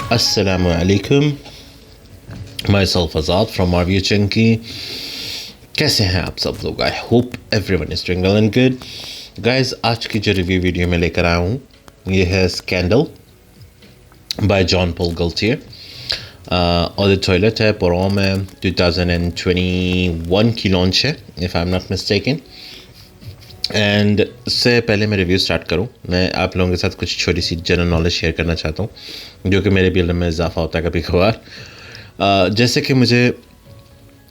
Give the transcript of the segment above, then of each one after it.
Assalamu alaikum. Myself Azad from RV Chunky. कैसे हैं आप सब लोग? I hope everyone is doing well and good. Guys, आज की जो रिव्यू वीडियो में लेकर आया हूँ ये है स्कैंडल बाय जॉन पॉल गल्टियर. और टॉयलेट है, पोरोम है, 2021 की लॉन्च है if I am not mistaken. And इससे पहले मैं रिव्यू स्टार्ट करूं, मैं आप लोगों के साथ कुछ छोटी सी जनरल नॉलेज शेयर करना चाहता हूं जो कि मेरे भी इल्म में इजाफा होता है कभी कभार. जैसे कि मुझे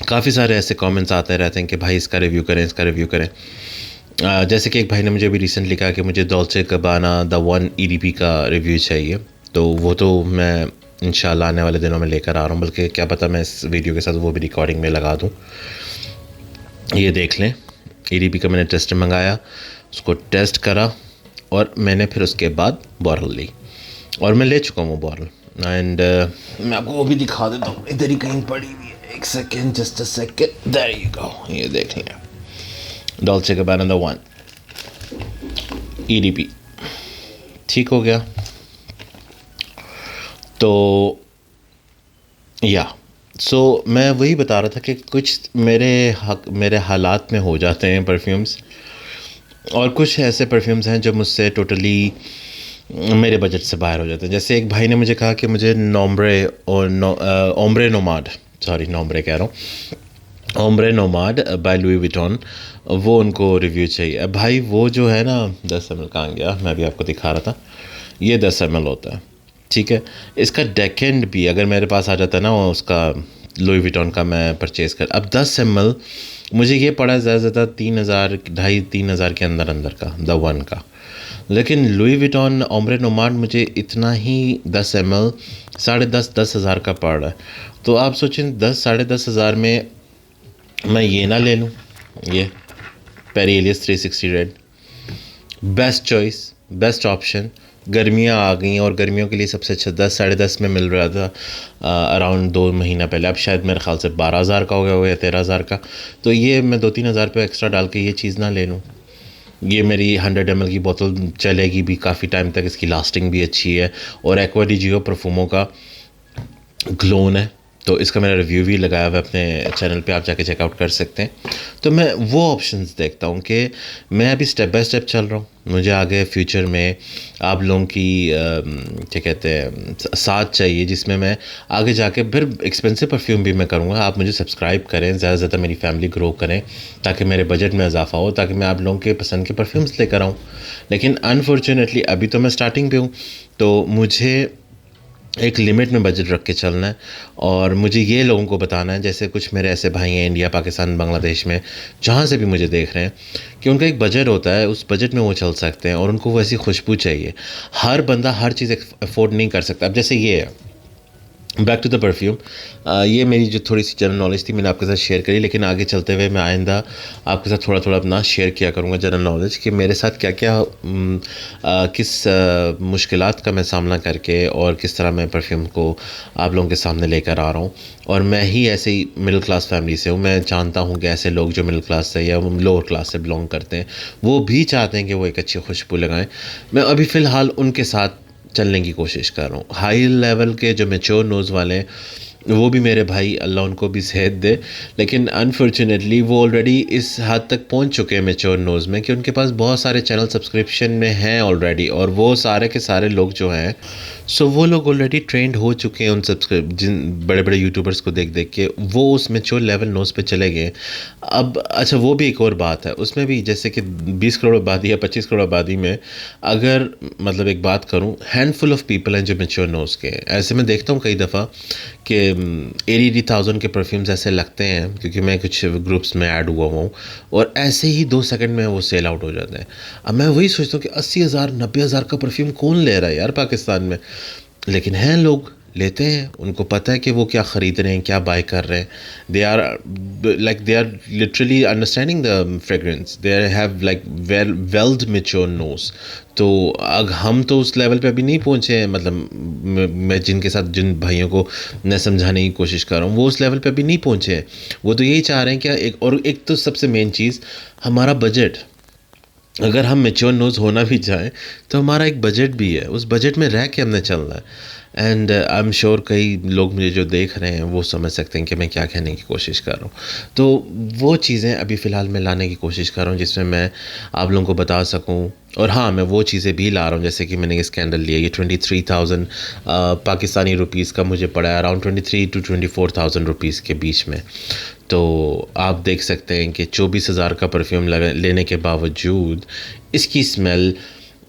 काफ़ी सारे ऐसे कमेंट्स आते रहते हैं कि भाई इसका रिव्यू करें, इसका रिव्यू करें. जैसे कि एक भाई ने मुझे अभी रिसेंटली कहा कि मुझे Dolce Gabbana the one EDP का रिव्यू चाहिए, तो वो तो मैं इंशाल्लाह आने वाले दिनों में लेकर आ रहा हूँ. बल्कि क्या पता मैं इस वीडियो के साथ वो भी रिकॉर्डिंग में लगा दूँ. ये देख लें, EDP का मैंने टेस्ट मंगाया, उसको टेस्ट करा और मैंने फिर उसके बाद बॉटल ली और मैं ले चुका हूँ वो बॉटल. एंड मैं आपको वो भी दिखा देता हूँ, इधर ही कहीं पड़ी हुई है. एक second, just a second, there you go. ये देख लें, Dolce Gabbana the one EDP ठीक हो गया. तो मैं वही बता रहा था कि कुछ मेरे हालात में हो जाते हैं परफ्यूम्स, और कुछ ऐसे परफ्यूम्स हैं जो मुझसे टोटली मेरे बजट से बाहर हो जाते हैं. जैसे एक भाई ने मुझे कहा कि मुझे Ombre Nomade by Louis Vuitton, वो उनको रिव्यू चाहिए. अब भाई वो जो है ना 10 ml कहाँ गया, मैं भी आपको दिखा रहा था, ये 10 ml होता है, ठीक है. इसका डेकेंड भी अगर मेरे पास आ जाता ना उसका लुई विटॉन का, मैं परचेज़ कर. अब 10 ml मुझे ये पड़ा ज़्यादा 3,000 के अंदर का द वन का. लेकिन लुई विटॉन ओम्ब्रे नोमाड मुझे इतना ही 10 ml 10,500 का पड़ रहा है. तो आप सोचें 10,500 में मैं ये ना ले लूँ, ये perilous 360 red, best choice, best option. गर्मियाँ आ गई और गर्मियों के लिए सबसे अच्छा 10-10.5 में मिल रहा था अराउंड 2 महीना पहले. अब शायद मेरे ख्याल से 12,000 का हो गया या 13,000 का. तो ये मैं 2-3 हज़ार रुपये एक्स्ट्रा डाल के ये चीज़ ना ले लूँ. ये मेरी 100 ml की बोतल चलेगी भी काफ़ी टाइम तक, इसकी लास्टिंग भी अच्छी है. और एक्वा डी जियो परफ्यूमों का ग्लोन है, तो इसका मेरा रिव्यू भी लगाया हुआ है अपने चैनल पे, आप जाके चेकआउट कर सकते हैं. तो मैं वो ऑप्शंस देखता हूँ कि मैं अभी स्टेप बाय स्टेप चल रहा हूँ. मुझे आगे फ्यूचर में आप लोगों की क्या कहते हैं साथ चाहिए, जिसमें मैं आगे जाके फिर एक्सपेंसिव परफ्यूम भी मैं करूँगा. आप मुझे सब्सक्राइब करें, ज़्यादा से ज़्यादा मेरी फैमिली ग्रो करें, ताकि मेरे बजट में इजाफा हो, ताकि मैं आप लोगों के पसंद के परफ्यूम्स लेकर आऊँ. लेकिन अनफॉर्चुनेटली अभी तो मैं स्टार्टिंग पे हूँ, तो मुझे एक लिमिट में बजट रख के चलना है. और मुझे ये लोगों को बताना है, जैसे कुछ मेरे ऐसे भाई हैं इंडिया, पाकिस्तान, बांग्लादेश में, जहाँ से भी मुझे देख रहे हैं, कि उनका एक बजट होता है, उस बजट में वो चल सकते हैं और उनको वैसी खुशबू चाहिए. हर बंदा हर चीज़ अफोर्ड नहीं कर सकता. अब जैसे ये है, बैक टू द परफ्यूम, ये मेरी जो थोड़ी सी जनरल नॉलेज थी मैंने आपके साथ शेयर करी. लेकिन आगे चलते हुए मैं आइंदा आपके साथ थोड़ा थोड़ा अपना शेयर किया करूँगा जनरल नॉलेज, कि मेरे साथ क्या क्या किस मुश्किलात का मैं सामना करके और किस तरह मैं परफ्यूम को आप लोगों के सामने लेकर आ रहा हूँ. और मैं ही ऐसे ही मिडिल क्लास फैमिली से हूँ. मैं जानता हूँ कि ऐसे लोग जो मिडिल क्लास से या लोअर क्लास से बिलोंग करते हैं, वो भी चाहते हैं कि वो एक अच्छी खुशबू लगाएं. मैं अभी फ़िलहाल उनके साथ चलने की कोशिश कर रहा हूँ. हाई लेवल के जो मैच्योर नोज़ वाले हैं, वो भी मेरे भाई, अल्लाह उनको भी सेहत दे. लेकिन अनफॉर्चुनेटली वो ऑलरेडी इस हद तक पहुंच चुके हैं मैच्योर नोज़ में कि उनके पास बहुत सारे चैनल सब्सक्रिप्शन में हैं ऑलरेडी. और वो सारे के सारे लोग जो हैं, वो लोग ऑलरेडी ट्रेंड हो चुके हैं उन जिन बड़े बड़े यूट्यूबर्स को देख देख के, वो उस मैच्योर लेवल नोज़ पे चले गए. अब अच्छा, वो भी एक और बात है उसमें भी, जैसे कि 20 करोड़ आबादी या 25 करोड़ आबादी में अगर मतलब एक बात करूं, हैंडफुल ऑफ पीपल हैं जो मैच्योर नोज़ के. ऐसे मैं देखता हूं कई दफ़ा कि 80,000 के परफ्यूम्स ऐसे लगते हैं, क्योंकि मैं कुछ ग्रुप्स में ऐड हुआ हूँ, और ऐसे ही 2 सेकंड में वो सेल आउट हो जाते हैं. अब मैं वही सोचता हूँ कि 80,000 90,000 का परफ्यूम कौन ले रहा है यार पाकिस्तान में. लेकिन हैं लोग, लेते हैं, उनको पता है कि वो क्या ख़रीद रहे हैं, क्या बाय कर रहे हैं. They are literally understanding the fragrance, they have like well mature nose. तो अब हम तो उस लेवल पे अभी नहीं पहुंचे हैं. मतलब मैं जिनके साथ, जिन भाइयों को मैं समझाने की कोशिश कर रहा हूँ, वो उस लेवल पे अभी नहीं पहुंचे हैं. वो तो यही चाह रहे हैं कि एक तो सबसे मेन चीज़, हमारा बजट. अगर हम मैच्योर नोज़ होना भी चाहें तो हमारा एक बजट भी है, उस बजट में रह के हमने चलना है. एंड आई एम श्योर कई लोग मुझे जो देख रहे हैं वो समझ सकते हैं कि मैं क्या कहने की कोशिश कर रहा हूँ। तो वो चीज़ें अभी फ़िलहाल मैं लाने की कोशिश कर रहा हूँ जिसमें मैं आप लोगों को बता सकूँ। और हाँ, मैं वो चीज़ें भी ला रहा हूँ जैसे कि मैंने ये स्कैंडल लिया, ये 23,000 पाकिस्तानी रुपीस का मुझे पड़ा है, अराउंड 23 टू 24,000 रुपीस के बीच में। तो आप देख सकते हैं कि 24,000 का परफ्यूम लेने के बावजूद इसकी स्मेल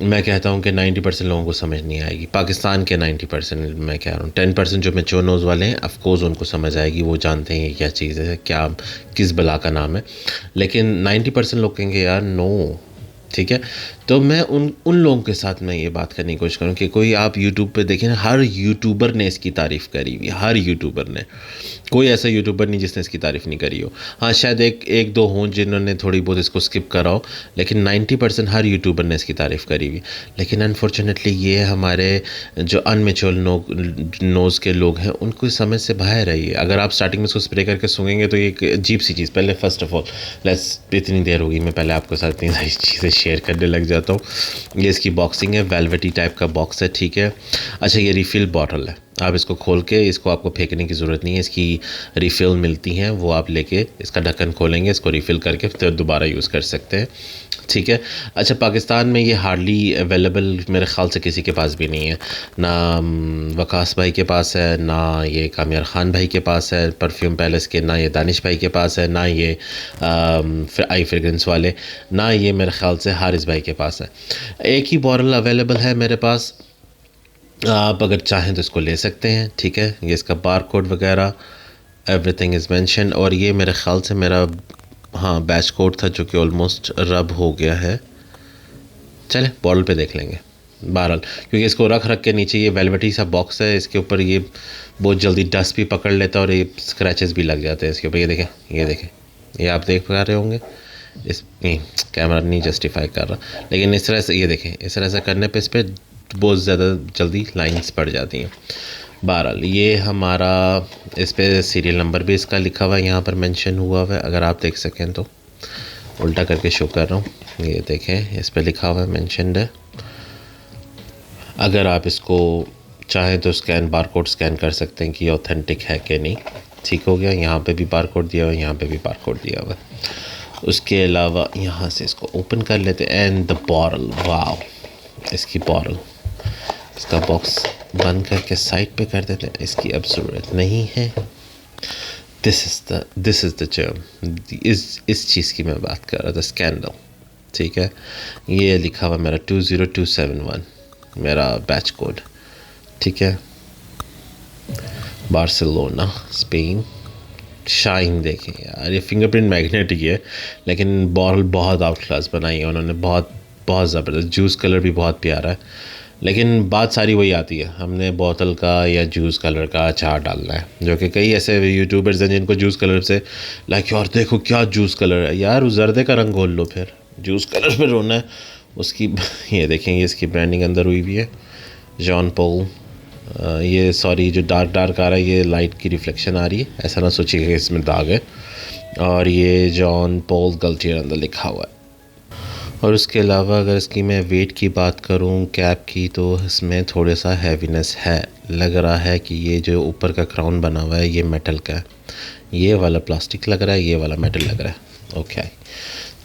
मैं कहता हूँ कि 90% लोगों को समझ नहीं आएगी। पाकिस्तान के 90% मैं कह रहा हूँ, 10% जो मैच्योर नोज़ वाले हैं ऑफ कोर्स उनको समझ आएगी, वो जानते हैं ये क्या चीज़ है, क्या किस बला का नाम है। लेकिन 90% लोग कहेंगे यार नो, ठीक है। तो मैं उन लोगों के साथ मैं ये बात करने की कोशिश करूँ कि कोई आप यूट्यूब पे देखें ना, हर यूट्यूबर ने इसकी तारीफ़ करी हुई, हर यूट्यूबर ने, कोई ऐसा यूट्यूबर नहीं जिसने इसकी तारीफ़ नहीं करी हो। हाँ, शायद एक दो हों जिन्होंने थोड़ी बहुत इसको स्किप करा हो, लेकिन 90% हर यूट्यूबर ने इसकी तारीफ़ करी हुई। लेकिन अनफॉर्चुनेटली ये हमारे जो अनमेच्योर नोज़ के लोग हैं उनको समझ से बाहर है ये। अगर आप स्टार्टिंग में इसको स्प्रे करके सूंघेंगे तो ये एक अजीब सी चीज़, पहले फ़र्स्ट ऑफ ऑल इतनी देर होगी मैं पहले आपके साथ इतनी सारी चीज़ें शेयर करने लग जाता हूँ। ये इसकी बॉक्सिंग है, वेलवेटी टाइप का बॉक्स है, ठीक है। अच्छा, ये रिफ़िल बॉटल है, आप इसको खोल के इसको आपको फेंकने की ज़रूरत नहीं है, इसकी रिफ़िल मिलती हैं, वो आप लेके इसका ढक्कन खोलेंगे, इसको रिफ़िल करके फिर दोबारा यूज़ कर सकते हैं, ठीक है। अच्छा, पाकिस्तान में ये हार्डली अवेलेबल मेरे ख़्याल से किसी के पास भी नहीं है, ना वकास भाई के पास है, ना ये कामियार ख़ान भाई के पास है परफ्यूम पैलेस के, ना ये दानिश भाई के पास है, ना ये आई फ्रेगरेंस वाले, ना ये मेरे ख़्याल से हारिस भाई के पास है। एक ही बॉटल अवेलेबल है मेरे पास, आप अगर चाहें तो इसको ले सकते हैं, ठीक है। ये इसका बार कोड वगैरह एवरीथिंग इज़ मेंशन, और ये मेरे ख़्याल से मेरा हाँ बैच कोड था जो कि ऑलमोस्ट रब हो गया है। चले बॉटल पे देख लेंगे बहरहाल, क्योंकि इसको रख के नीचे ये वेलवेटी सा बॉक्स है, इसके ऊपर ये बहुत जल्दी डस्ट भी पकड़ लेता है और ये स्क्रैचेस भी लग जाते हैं इसके ऊपर। ये देखें, ये आप देख पा रहे होंगे, इस नहीं कैमरा नहीं जस्टिफाई कर रहा, लेकिन इस तरह से ये देखें, इस तरह से करने पे इस पर बहुत ज़्यादा जल्दी लाइंस पड़ जाती हैं। बहरहाल ये हमारा, इस पे सीरियल नंबर भी इसका लिखा हुआ है, यहाँ पर मेंशन हुआ हुआ है, अगर आप देख सकें तो उल्टा करके शो कर रहा हूँ, ये देखें इस पे लिखा हुआ है, मेंशनड है। अगर आप इसको चाहें तो बारकोड स्कैन कर सकते हैं कि ये ऑथेंटिक है कि नहीं, ठीक हो गया। यहाँ पे भी बारकोड दिया हुआ है, यहाँ पे भी बारकोड दिया हुआ है। उसके अलावा यहाँ से इसको ओपन कर लेते हैं, एंड द बॉटल, वाओ, इसकी बॉटल, इसका बॉक्स बंद करके साइड पे कर देते हैं, इसकी अब ज़रूरत नहीं है। दिस इज़ द टर्म, इस चीज़ की मैं बात कर रहा था, स्कैंडल, ठीक है। ये लिखा हुआ मेरा 20271 मेरा बैच कोड, ठीक है। Barcelona, Spain. शाइन देखें यार, ये फिंगरप्रिंट मैग्नेटिक है, लेकिन बॉटल बहुत आउट क्लास बनाई है उन्होंने, बहुत बहुत ज़बरदस्त। जूस कलर भी बहुत प्यारा है, लेकिन बात सारी वही आती है, हमने बोतल का या जूस कलर का अचार डालना है, जो कि कई ऐसे यूट्यूबर्स हैं जिनको जूस कलर से लाइक यार देखो क्या जूस कलर है, यार उस जर्दे का रंग घोल लो, फिर जूस कलर पे रोना है उसकी। ये देखेंगे इसकी ब्रांडिंग अंदर हुई भी है, जॉन पॉल। ये सॉरी जो डार्क आ रहा है ये लाइट की रिफ्लेक्शन आ रही है, ऐसा ना सोचिएगा कि इसमें दाग है। और ये जॉन पॉल गल्टियर अंदर लिखा हुआ है। और उसके अलावा अगर इसकी मैं वेट की बात करूं कैप की, तो इसमें थोड़ा सा हैवीनेस है, लग रहा है कि ये जो ऊपर का क्राउन बना हुआ है ये मेटल का है, ये वाला प्लास्टिक लग रहा है, ये वाला मेटल लग रहा है। ओके,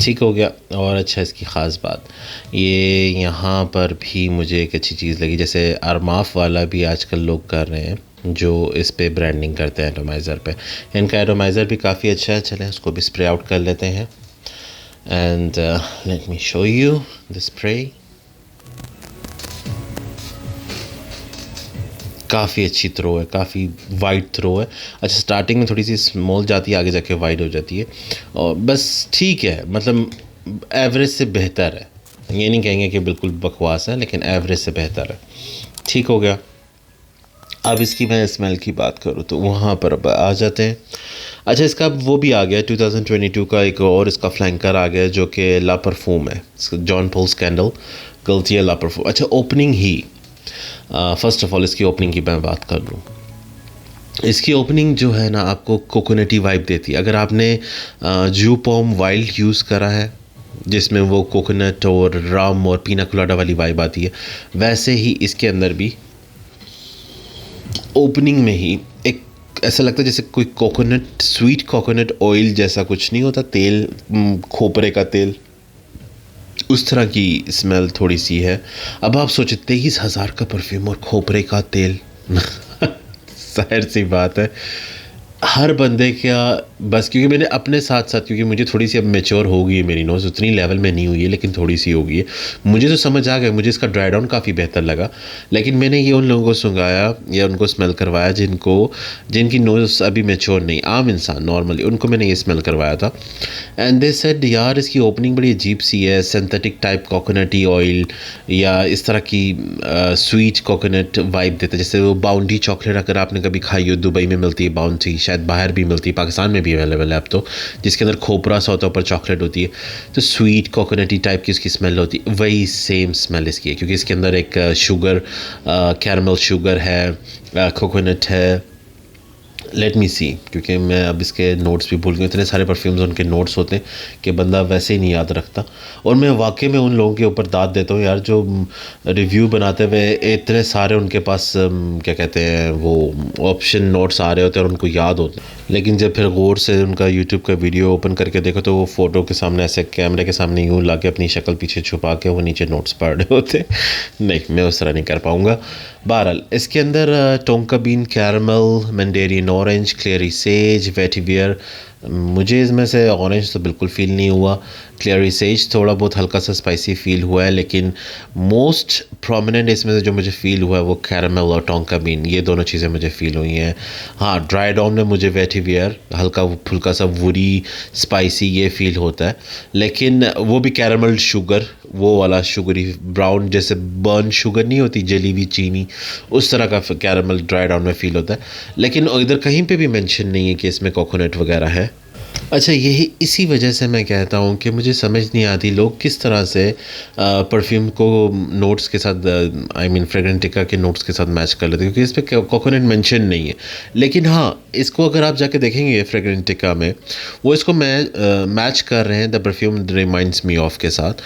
ठीक हो गया। और अच्छा, इसकी ख़ास बात ये यहाँ पर भी मुझे एक अच्छी चीज़ लगी, जैसे अरमाफ वाला भी आजकल लोग कर रहे हैं जो इस पे ब्रांडिंग करते हैं एटोमाइज़र पे, इनका एटोमाइज़र भी काफ़ी अच्छा है। चलें उसको भी स्प्रे आउट कर लेते हैं, and let me show you the spray। काफ़ी अच्छी थ्रो है, काफ़ी वाइड थ्रो है। अच्छा, स्टार्टिंग में थोड़ी सी स्मॉल जाती है, आगे जाके वाइड हो जाती है, और बस ठीक है, मतलब एवरेज से बेहतर है। ये नहीं कहेंगे कि बिल्कुल बकवास है, लेकिन एवरेज से बेहतर है, ठीक हो गया। अब इसकी मैं स्मेल की बात करूँ तो वहाँ पर आ जाते हैं। अच्छा, इसका वो भी आ गया 2022 का एक और इसका फ्लैंकर आ गया जो कि ला परफ्यूम है, जॉन पॉल स्कैंडल गल्टियर ला परफ्यूम। अच्छा, opening he first of all इसकी ओपनिंग की मैं बात कर लूँ, इसकी ओपनिंग जो है ना आपको कोकोनटी वाइब देती है। अगर आपने जू पॉम वाइल्ड यूज़ करा है जिसमें वो कोकोनट और राम और पीना कोलाडा वाली वाइब आती है, वैसे ही इसके अंदर भी ओपनिंग में ही एक ऐसा लगता है जैसे कोई कोकोनट, स्वीट कोकोनट ऑयल जैसा कुछ नहीं होता, तेल, खोपरे का तेल, उस तरह की स्मेल थोड़ी सी है। अब आप सोचे 23,000 का परफ्यूम और खोपरे का तेल जाहिर सी बात है हर बंदे का बस, क्योंकि मैंने अपने साथ साथ, क्योंकि मुझे थोड़ी सी अब मैच्योर हो गई है मेरी नोज़, उतनी लेवल में नहीं हुई है लेकिन थोड़ी सी हो गई है, मुझे तो समझ आ गया, मुझे इसका ड्राई डाउन काफ़ी बेहतर लगा। लेकिन मैंने ये उन लोगों को सुंघाया या उनको स्मेल करवाया जिनकी नोज़ अभी मैच्योर नहीं, आम इंसान नॉर्मली, उनको मैंने ये स्मेल करवाया था। एंड दे सेड यार इसकी ओपनिंग बड़ी अजीब सी है, सिंथेटिक टाइप कोकोनटी ऑयल या इस तरह की स्वीट कोकोनट वाइब देता है, जैसे वो बाउंटी चॉकलेट अगर आपने कभी खाई हो, दुबई में मिलती है बाउंटी, शायद बाहर भी मिलती है, पाकिस्तान में भी अवेलेबल है अब तो, जिसके अंदर खोपरा सा होता है, ऊपर चॉकलेट होती है, तो स्वीट कोकोनटी टाइप की उसकी स्मेल होती है, वही सेम स्मेल इसकी है, क्योंकि इसके अंदर एक शुगर, कैरमल शुगर है, कोकोनट है। लेट मी सी, क्योंकि मैं अब इसके नोट्स भी भूल गया, इतने सारे परफ्यूम्स उनके नोट्स होते हैं कि बंदा वैसे ही नहीं याद रखता। और मैं वाकई में उन लोगों के ऊपर दाद देता हूँ यार, जो रिव्यू बनाते हुए इतने सारे उनके पास क्या कहते हैं वो ऑप्शन नोट्स आ रहे होते हैं और उनको याद होते हैं, लेकिन जब फिर गौर से उनका यूट्यूब का वीडियो ओपन करके देखो तो वो फ़ोटो के सामने ऐसे कैमरे के सामने यूँ ला के अपनी शक्ल पीछे छुपा के वो नीचे नोट्स पढ़ रहे होते। नहीं, मैं उस तरह नहीं कर पाऊँगा। बहरहाल इसके अंदर tonka bean, caramel, mandarin orange, clary sage, vetiver, मुझे इसमें से ऑरेंज तो बिल्कुल फ़ील नहीं हुआ, क्लेरी सेज थोड़ा बहुत हल्का सा स्पाइसी फ़ील हुआ है, लेकिन मोस्ट प्रोमिनेंट इसमें से जो मुझे फ़ील हुआ है वो कैरमल और टोंका बीन, ये दोनों चीज़ें मुझे फ़ील हुई हैं। हाँ, ड्राई डाउन में मुझे वेटिवियर हल्का फुल्का सा वुडी स्पाइसी ये फ़ील होता है, लेकिन वो भी कैरमल शुगर, वो वाला शुगरी ब्राउन जैसे बर्न शुगर नहीं होती जली चीनी, उस तरह का कैरमल ड्राई डाउन में फ़ील होता है, लेकिन इधर कहीं पे भी मेंशन नहीं है कि इसमें कोकोनट वगैरह है। अच्छा, यही इसी वजह से मैं कहता हूँ कि मुझे समझ नहीं आती लोग किस तरह से परफ्यूम को नोट्स के साथ, आई मीन फ्रेग्रेंटिका के नोट्स के साथ मैच कर लेते हैं, क्योंकि इस पर कोकोनट मेंशन नहीं है। लेकिन हाँ, इसको अगर आप जाके देखेंगे फ्रेग्रेंटिका में, वो इसको मैच कर रहे हैं the perfume reminds me of के साथ,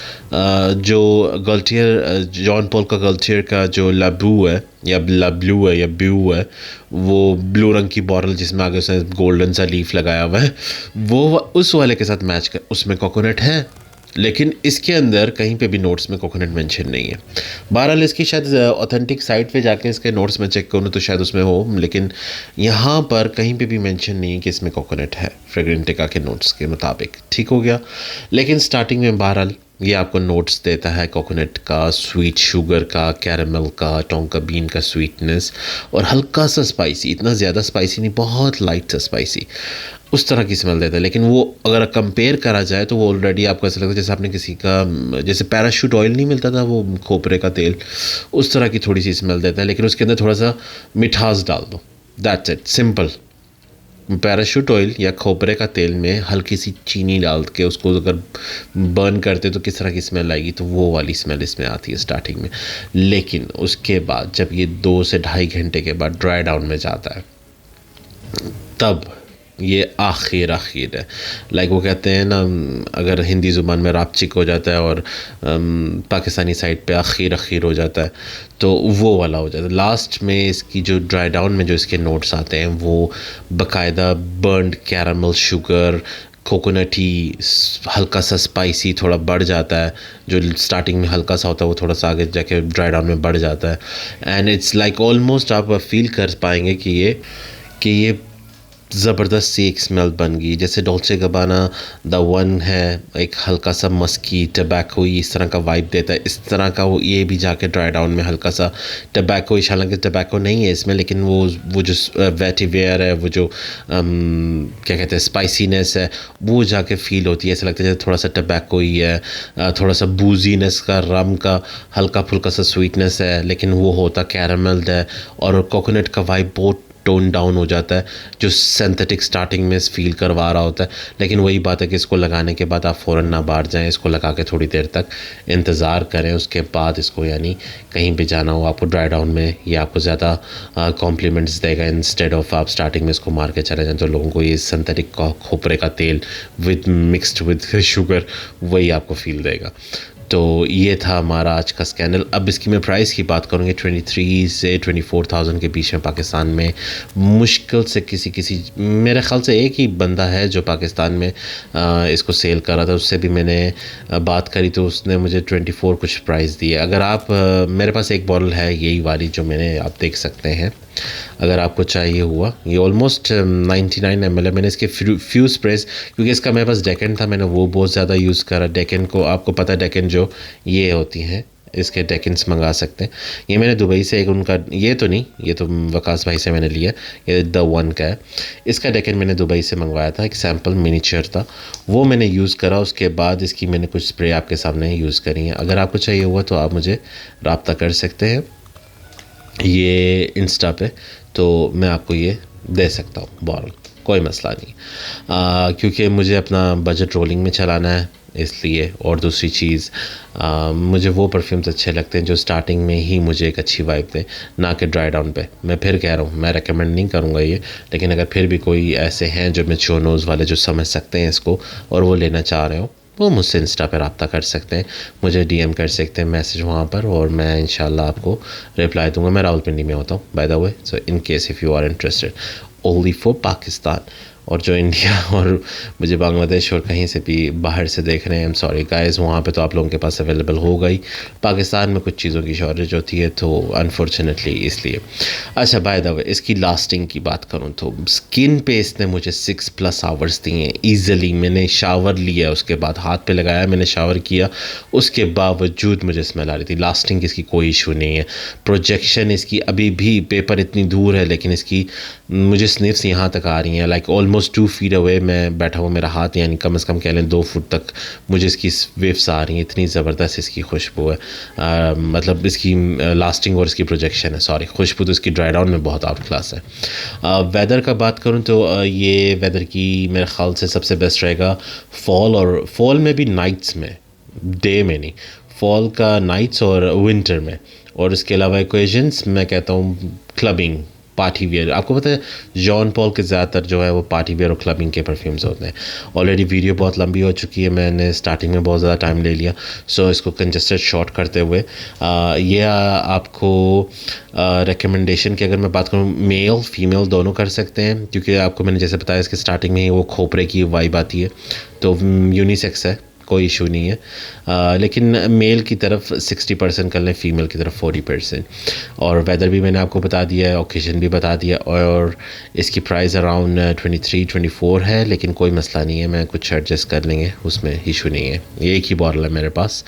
जो गल्टियर, जॉन पॉल का गल्टियर का जो लाब्रू है या ब्लू है या ब्यू है, वो ब्लू रंग की बॉटल जिसमें आगे उसने गोल्डन सा लीफ लगाया हुआ है, वो उस वाले के साथ मैच कर, उसमें कोकोनट है, लेकिन इसके अंदर कहीं पे भी नोट्स में कोकोनट मेंशन नहीं है। बहरहाल इसकी शायद ऑथेंटिक साइट पे जाके इसके नोट्स में चेक करूँ तो शायद उसमें हो, लेकिन यहाँ पर कहीं पे भी मेंशन नहीं है कि इसमें कोकोनट है फ्रेग्रेंटिका के नोट्स के मुताबिक। ठीक हो गया। लेकिन स्टार्टिंग में बहरहाल ये आपको नोट्स देता है कोकोनट का, स्वीट शुगर का, कैरमल का, टोंका बीन का स्वीटनेस और हल्का सा स्पाइसी, इतना ज़्यादा स्पाइसी नहीं, बहुत लाइट सा स्पाइसी, उस तरह की स्मेल देता है। लेकिन वो अगर कंपेयर करा जाए तो वो ऑलरेडी आपको ऐसा लगता है जैसे आपने किसी का, जैसे पैराशूट ऑयल नहीं मिलता था वो खोपरे का तेल, उस तरह की थोड़ी सी स्मेल देता है, लेकिन उसके अंदर थोड़ा सा मिठास डाल दो, that's it, simple. Parachute oil या खोपरे का तेल में हल्की सी चीनी डाल के उसको अगर बर्न करते तो किस तरह की स्मेल आएगी, तो वो वाली स्मेल इसमें आती है स्टार्टिंग में। लेकिन उसके बाद जब ये 2 से ढाई घंटे के बाद ड्राई डाउन में जाता है, तब ये आखिर है, लाइक वो कहते हैं ना, अगर हिंदी ज़ुबान में रापचिक हो जाता है और पाकिस्तानी साइड पे आखिर हो जाता है, तो वो वाला हो जाता है। लास्ट में इसकी जो ड्राई डाउन में जो इसके नोट्स आते हैं वो बाकायदा बर्न्ड कैरमल शुगर, कोकोनटी, हल्का सा स्पाइसी थोड़ा बढ़ जाता है, जो स्टार्टिंग में हल्का सा होता है वो थोड़ा सा आगे जाके ड्राई डाउन में बढ़ जाता है, एंड इट्स लाइक ऑलमोस्ट आप फील कर पाएंगे कि ये ज़बरदस्त सी एक स्मेल बन गई, जैसे डॉल्चे गबाना द वन है, एक हल्का सा मस्की टबैको इस तरह का वाइब देता है, इस तरह का वो ये भी जाके ड्राई डाउन में हल्का सा टबैको, हालांकि टबैको नहीं है इसमें, लेकिन वो जो वेटिवेयर है, वो जो क्या कहते हैं स्पाइसीनेस है, वो जाके फील होती है, ऐसा लगता है जैसे थोड़ा सा टबैको ही है, थोड़ा सा बूजीनेस का, रम का हल्का फुल्का सा स्वीटनेस है, लेकिन वो होता कैरमल है, और कोकोनट का वाइब बहुत टोन डाउन हो जाता है, जो सिंथेटिक स्टार्टिंग में फील करवा रहा होता है। लेकिन वही बात है कि इसको लगाने के बाद आप फ़ौरन ना बाहर जाएं, इसको लगा के थोड़ी देर तक इंतज़ार करें, उसके बाद इसको, यानी कहीं भी जाना हो आपको ड्राई डाउन में, ये आपको ज़्यादा कॉम्प्लीमेंट्स देगा, इंस्टेड ऑफ आप स्टार्टिंग में इसको मार के चले जाएँ, तो लोगों को ये सिंथेटिक खोपरे का तेल मिक्सड विद शुगर वही आपको फील देगा। तो ये था हमारा आज का स्कैंडल। अब इसकी मैं प्राइस की बात करूँगी 23 से 24,000 के बीच में पाकिस्तान में मुश्किल से किसी मेरे ख़्याल से एक ही बंदा है जो पाकिस्तान में इसको सेल कर रहा था, उससे भी मैंने बात करी तो उसने मुझे 24 कुछ प्राइस दिए। अगर आप मेरे पास एक बॉटल है यही वाली जो मैंने, आप देख सकते हैं, अगर आपको चाहिए हुआ, ये ऑलमोस्ट 99 ml है। मैंने इसके फ्यू स्प्रेस, क्योंकि इसका मेरे पास डेकन था, मैंने वो बहुत ज़्यादा यूज़ करा। डेकन को आपको पता है, डेकन जो ये होती हैं, इसके डेकन्स मंगा सकते हैं। ये मैंने दुबई से एक उनका, ये तो नहीं, ये तो वकास भाई से मैंने लिया, ये द वन का है। इसका डेकन मैंने दुबई से मंगवाया था, एक सैम्पल मिनीचर था, वो मैंने यूज़ करा। उसके बाद इसकी मैंने कुछ स्प्रे आपके सामने यूज़ करी हैं। अगर आपको चाहिए हुआ तो आप मुझे रब्ता कर सकते हैं ये इंस्टा पे, तो मैं आपको ये दे सकता हूँ बॉटल, कोई मसला नहीं। क्योंकि मुझे अपना बजट रोलिंग में चलाना है इसलिए, और दूसरी चीज़ मुझे वो परफ्यूम्स अच्छे लगते हैं जो स्टार्टिंग में ही मुझे एक अच्छी वाइब दें, ना कि ड्राई डाउन पे। मैं फिर कह रहा हूँ, मैं रेकमेंड नहीं करूँगा ये, लेकिन अगर फिर भी कोई ऐसे हैं जो मैच्योर नोज़ वाले जो समझ सकते हैं इसको और वो लेना चाह रहे हो, वो मुझसे इंस्टा पर रब्ता कर सकते हैं, मुझे डीएम कर सकते हैं मैसेज वहाँ पर, और मैं इंशाल्लाह आपको रिप्लाई दूंगा। मैं रावलपिंडी में होता हूँ by the way, so in case if you are interested, only for Pakistan. और जो इंडिया और मुझे बांग्लादेश और कहीं से भी बाहर से देख रहे हैं, आई एम सॉरी गाइस, वहाँ पे तो आप लोगों के पास अवेलेबल हो गई। पाकिस्तान में कुछ चीज़ों की शॉर्टेज होती है, तो अनफॉर्चुनेटली इसलिए। अच्छा, बाय द वे, इसकी लास्टिंग की बात करूँ तो स्किन पे इसने मुझे 6+ आवर्स दिए हैं ईज़िली। मैंने शावर लिया, उसके बाद हाथ पे लगाया, मैंने शावर किया, उसके बावजूद मुझे स्मेल आ रही थी। लास्टिंग इसकी कोई इशू नहीं है। प्रोजेक्शन इसकी अभी भी, पेपर इतनी दूर है लेकिन इसकी मुझे स्निफ्स यहाँ तक आ रही हैं, लाइक ऑलमोस्ट 2 फीट अवे मैं बैठा हूँ, मेरा हाथ यानी कम से कम कह लें 2 फुट तक मुझे इसकी वेव्स आ रही हैं। इतनी ज़बरदस्त इसकी खुशबू है, मतलब इसकी लास्टिंग और इसकी प्रोजेक्शन है, सॉरी, खुशबू तो इसकी ड्राई डाउन में बहुत आउट क्लास है। वेदर का बात करूँ तो ये वेदर की मेरे ख़्याल से सबसे बेस्ट रहेगा फॉल, और फॉल में भी नाइट्स में, डे में नहीं, फॉल का नाइट्स और विंटर में। और इसके अलावा इक्वेशंस मैं कहता हूँ क्लबिंग, पार्टी वियर। आपको पता है जॉन पॉल के ज़्यादातर जो है वो पार्टी वियर और क्लबिंग के परफ्यूम्स होते हैं। ऑलरेडी वीडियो बहुत लंबी हो चुकी है, मैंने स्टार्टिंग में बहुत ज़्यादा टाइम ले लिया, सो इसको कंजस्टेड शॉर्ट करते हुए ये आपको रिकमेंडेशन की अगर मैं बात करूँ, मेल फीमेल दोनों कर सकते हैं, क्योंकि आपको मैंने जैसे बताया इसके स्टार्टिंग में ही वो खोपरे की वाइब आती है, तो यूनिसेक्स है, कोई इशू नहीं है। लेकिन मेल की तरफ 60% कर लें, फ़ीमेल की तरफ 40%। और वेदर भी मैंने आपको बता दिया है, ओकेजन भी बता दिया, और इसकी प्राइस अराउंड 23-24 है, लेकिन कोई मसला नहीं है, मैं कुछ एडजस्ट कर लेंगे, उसमें इशू नहीं है। ये एक ही बॉटल है मेरे पास।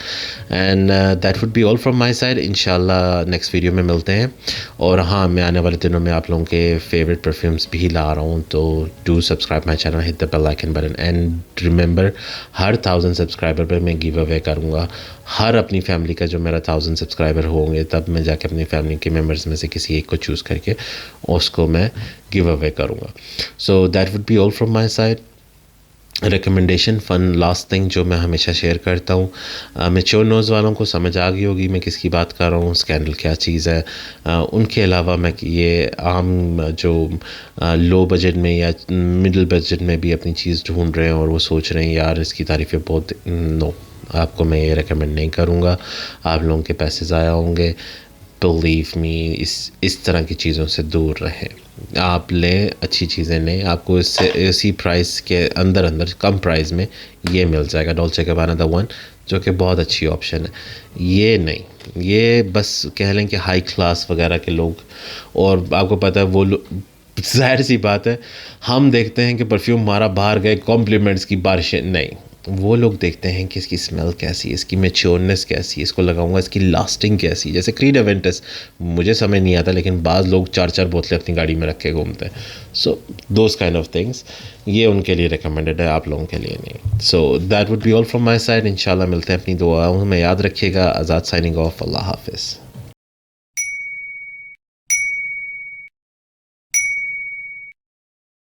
And that would be all from my side. इंशाल्लाह नेक्स्ट वीडियो में मिलते हैं। और हाँ, मैं आने वाले दिनों में आप लोगों के फेवरेट परफ्यूम्स भी ला रहा हूँ, तो do subscribe my channel, hit the bell icon button, and remember हर 1000 सब्सक्राइबर पर मैं गिव अवे करूँगा। हर अपनी फैमिली का जो मेरा 1000 सब्सक्राइबर होंगे, तब मैं जाके अपनी फैमिली के मेम्बर्स में से किसी एक को चूज़ करके उसको मैं गिव अवे करूँगा। So that would be all from my side. Recommendation fun last thing जो मैं हमेशा शेयर करता हूँ, मैच्योर नोज़ वालों को समझ आ गई होगी मैं किसकी बात कर रहा हूँ, स्कैंडल क्या चीज़ है। उनके अलावा मैं ये आम जो लो बजट में या मिडिल बजट में भी अपनी चीज़ ढूंढ रहे हैं और वो सोच रहे हैं यार इसकी तारीफ़ें बहुत, नो, आपको मैं ये रेकमेंड नहीं करूँगा, आप लोगों के पैसे ज़ाया होंगे। बिलीव मी, इस तरह की चीज़ों से दूर रहें। आप लें, अच्छी चीज़ें लें, आपको इससे इसी प्राइस के अंदर कम प्राइस में ये मिल जाएगा, डॉल्चे गैबाना द वन, जो कि बहुत अच्छी ऑप्शन है। ये नहीं, ये बस कह लें कि हाई क्लास वगैरह के लोग, और आपको पता है वो ज़ाहिर सी बात है, हम देखते हैं कि परफ्यूम हमारा बाहर गए कॉम्प्लीमेंट्स की बारिशें, नहीं, वो लोग देखते हैं कि इसकी स्मेल कैसी है, इसकी मैच्योरनेस कैसी है, इसको लगाऊंगा इसकी लास्टिंग कैसी है। जैसे क्रीड एवेंटस मुझे समझ नहीं आता, लेकिन बाज़ लोग 4-4 बोतलें अपनी गाड़ी में रख के घूमते हैं। So those kind of things, ये उनके लिए रिकमेंडेड है, आप लोगों के लिए नहीं। So that would be all from my side. इंशाल्लाह मिलते हैं अपनी दुआओं में, याद रखिएगा। आज़ाद साइनिंग ऑफ, अल्लाह हाफिज़।